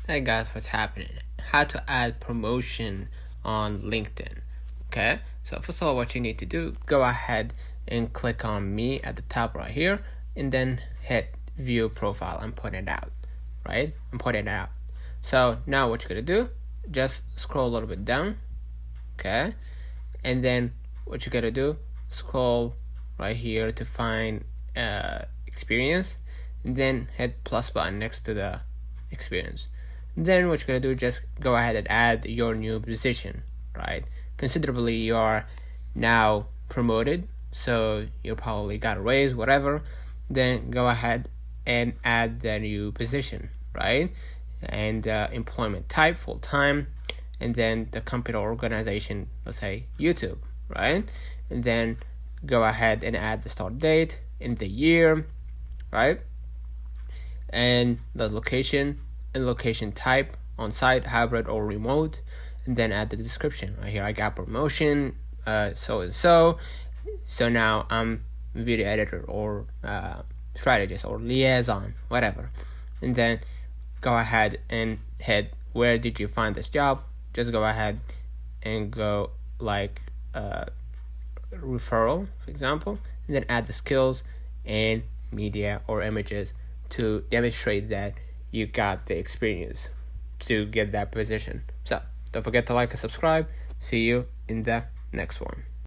Hey guys, what's happening? How to add promotion on LinkedIn. Okay, so first of all, what you need to do, go ahead and click on me at the top right here, and then hit view profile and point it out. Right? I'm pointing it out. So now what you're gonna do, just scroll a little bit down. Okay, and then what you're gonna do, scroll right here to find experience, and then hit plus button next to the experience. Then what you're gonna do, just go ahead and add your new position, right? Considerably, you are now promoted, so you probably got a raise, whatever. Then go ahead and add the new position, right? And employment type, full time, and then the company or organization, let's say YouTube, right? And then go ahead and add the start date and the year, right? And the location and location type, on-site, hybrid, or remote, and then add the description. Right here I got promotion, so and so. So now I'm video editor or strategist or liaison, whatever. And then go ahead and hit where did you find this job. Just go ahead and go like referral, for example, and then add the skills and media or images to demonstrate that you got the experience to get that position. So don't forget to like and subscribe. See you in the next one.